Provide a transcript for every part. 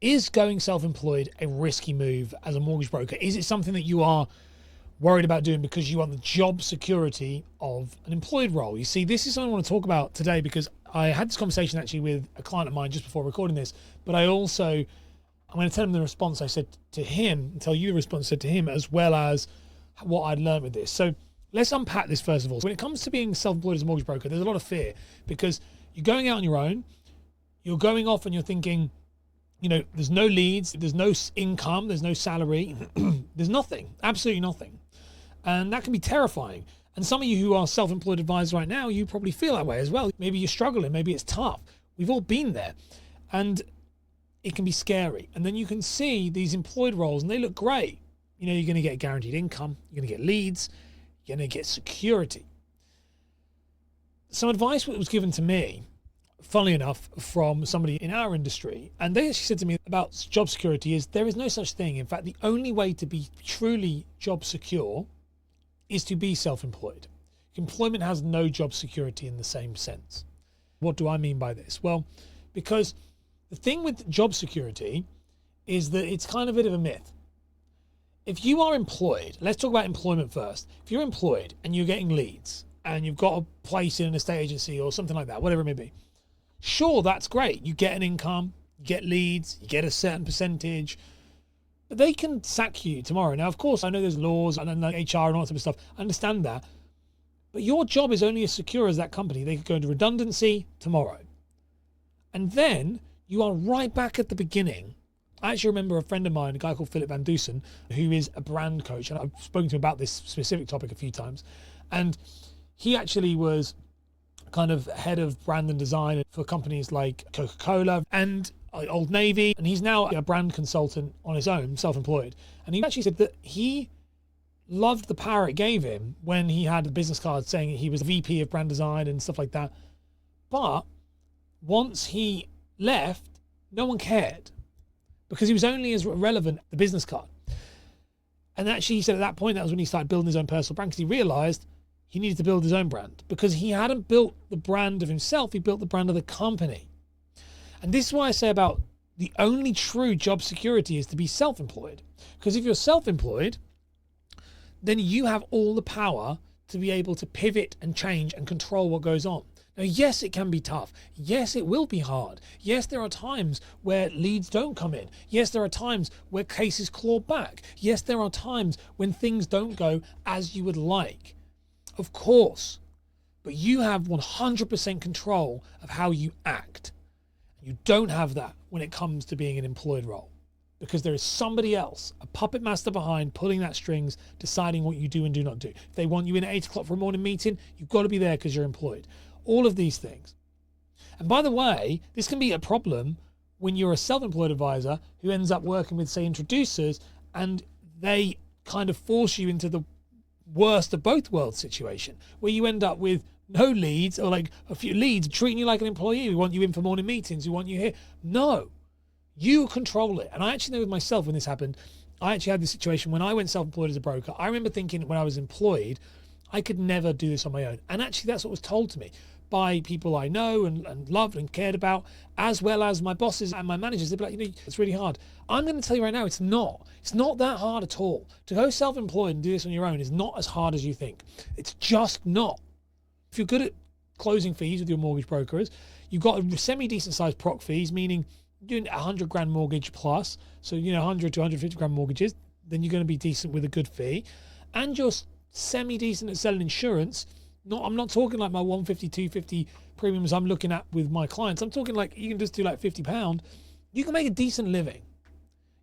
Is going self-employed a risky move as a mortgage broker? Is it something that you are worried about doing because you want the job security of an employed role? You see, this is something I want to talk about today because I had this conversation actually with a client of mine just before recording this, but I'm going to tell him the response I said to him, and tell you the response I said to him, as well as what I'd learned with this. So let's unpack this first of all. When it comes to being self-employed as a mortgage broker, there's a lot of fear because you're going out on your own, you're going off and you're thinking, there's no leads, there's no income, there's no salary, there's nothing, absolutely nothing. And that can be terrifying. And some of you who are self-employed advisors right now, you probably feel that way as well. Maybe you're struggling, maybe it's tough. We've all been there. And it can be scary. And then you can see these employed roles and they look great. You're going to get guaranteed income, you're going to get leads, you're going to get security. Some advice was given to me, funnily enough, from somebody in our industry, and they actually said to me about job security is there is no such thing. In fact, the only way to be truly job secure is to be self-employed. Employment has no job security in the same sense. What do I mean by this? Well, because the thing with job security is that it's kind of a bit of a myth. If you are employed, let's talk about employment first. If you're employed and you're getting leads and you've got a place in an estate agency or something like that, whatever it may be, sure, that's great. You get an income, you get leads, you get a certain percentage, but they can sack you tomorrow. Now, of course, I know there's laws and like HR and all that type of stuff. I understand that. But your job is only as secure as that company. They could go into redundancy tomorrow. And then you are right back at the beginning. I actually remember a friend of mine, a guy called Philip Van Dusen, who is a brand coach. And I've spoken to him about this specific topic a few times. And he actually was kind of head of brand and design for companies like Coca-Cola and Old Navy. And he's now a brand consultant on his own, self-employed. And he actually said that he loved the power it gave him when he had a business card saying he was a VP of brand design and stuff like that. But once he left, no one cared because he was only as relevant the business card. And actually he said at that point, that was when he started building his own personal brand because he realized he needed to build his own brand because he hadn't built the brand of himself. He built the brand of the company. And this is why I say about the only true job security is to be self-employed. Because if you're self-employed, then you have all the power to be able to pivot and change and control what goes on. Now, yes, it can be tough. Yes, it will be hard. Yes, there are times where leads don't come in. Yes, there are times where cases claw back. Yes, there are times when things don't go as you would like. Of course, but you have 100% control of how you act. You don't have that when it comes to being an employed role because there is somebody else, a puppet master behind, pulling that strings, deciding what you do and do not do. If they want you in at 8 o'clock for a morning meeting, you've got to be there because you're employed. All of these things. And by the way, this can be a problem when you're a self-employed advisor who ends up working with, say, introducers, and they kind of force you into the worst of both worlds situation where you end up with no leads or like a few leads treating you like an employee. We want you in for morning meetings. We want you here. No, you control it. And I actually know with myself when this happened, I actually had this situation when I went self-employed as a broker. I remember thinking when I was employed, I could never do this on my own. And actually that's what was told to me by people I know and loved and cared about, as well as my bosses and my managers. They'd be like, it's really hard. I'm going to tell you right now, it's not. It's not that hard at all. To go self-employed and do this on your own is not as hard as you think. It's just not. If you're good at closing fees with your mortgage brokers, you've got a semi-decent sized proc fees, meaning doing $100,000 mortgage plus, so 100 to 150 grand mortgages, then you're going to be decent with a good fee, and you're semi-decent at selling insurance. I'm not talking like my 150, 250 premiums I'm looking at with my clients. I'm talking like you can just do like £50. You can make a decent living.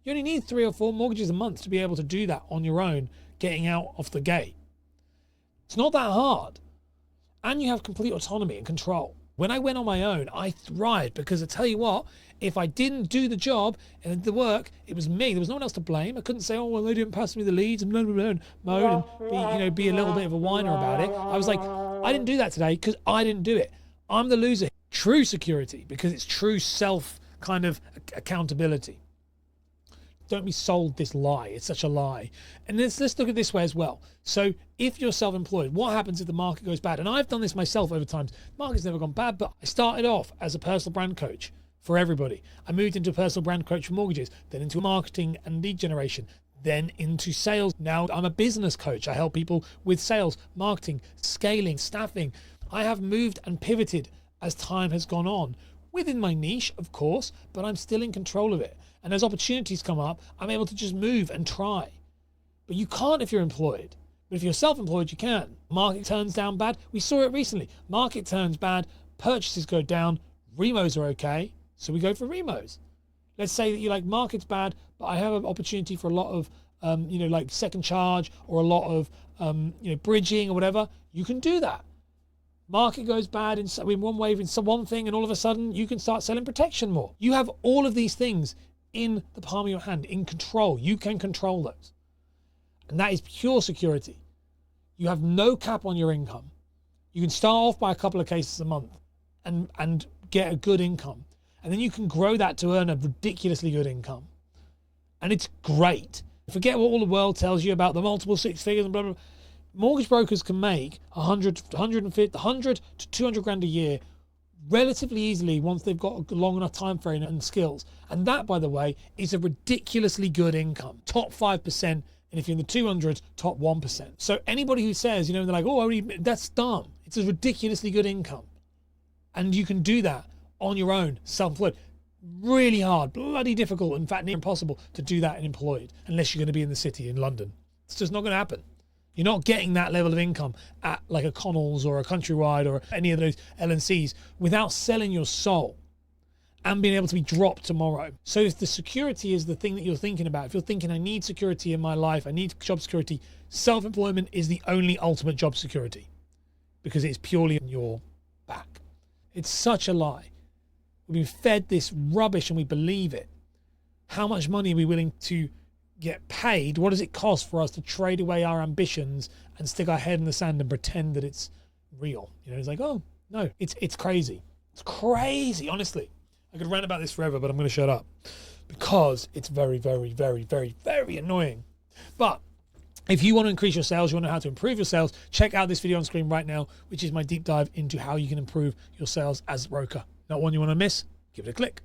You only need 3 or 4 mortgages a month to be able to do that on your own, getting out off the gate. It's not that hard. And you have complete autonomy and control. When I went on my own, I thrived because I tell you what, if I didn't do the job and the work, it was me. There was no one else to blame. I couldn't say, oh, well, they didn't pass me the leads and blah, blah, blah, moan and be a little bit of a whiner about it. I was like, I didn't do that today because I didn't do it. I'm the loser. True security, because it's true self kind of accountability. Don't be sold this lie. It's such a lie. And let's look at it this way as well. So if you're self-employed, what happens if the market goes bad? And I've done this myself over time. The market's never gone bad, but I started off as a personal brand coach for everybody. I moved into a personal brand coach for mortgages, then into marketing and lead generation, then into sales. Now I'm a business coach. I help people with sales, marketing, scaling, staffing. I have moved and pivoted as time has gone on, within my niche, of course, but I'm still in control of it. And as opportunities come up, I'm able to just move and try. But you can't if you're employed. But if you're self-employed, you can. Market turns down bad. We saw it recently. Market turns bad, purchases go down, remos are okay, so we go for remos. Let's say that you're like, market's bad, but I have an opportunity for a lot of, like second charge or a lot of, bridging or whatever. You can do that. Market goes bad in one way, in some one thing, and all of a sudden you can start selling protection more. You have all of these things in the palm of your hand, in control. You can control those. And that is pure security. You have no cap on your income. You can start off by a couple of cases a month and get a good income. And then you can grow that to earn a ridiculously good income. And it's great. Forget what all the world tells you about the multiple six figures and blah, blah, blah. Mortgage brokers can make 100 to 200 grand a year relatively easily once they've got a long enough time frame and skills. And that, by the way, is a ridiculously good income. Top 5%. And if you're in the 200s, top 1%. So anybody who says, they're like, oh, that's dumb. It's a ridiculously good income. And you can do that on your own, self-employed. Really hard, bloody difficult, in fact, near impossible to do that in employed, unless you're going to be in the city in London. It's just not going to happen. You're not getting that level of income at like a Connells or a Countrywide or any of those LNCs without selling your soul and being able to be dropped tomorrow. So if the security is the thing that you're thinking about, if you're thinking, I need security in my life, I need job security, self-employment is the only ultimate job security because it's purely on your back. It's such a lie. We've been fed this rubbish and we believe it. How much money are we willing to get paid? What does it cost for us to trade away our ambitions and stick our head in the sand and pretend that it's real? It's like, oh, no, it's crazy. It's crazy, honestly. I could rant about this forever, but I'm going to shut up because it's very, very, very, very, very annoying. But if you want to increase your sales, you want to know how to improve your sales, check out this video on screen right now, which is my deep dive into how you can improve your sales as a broker. Not one you want to miss? Give it a click.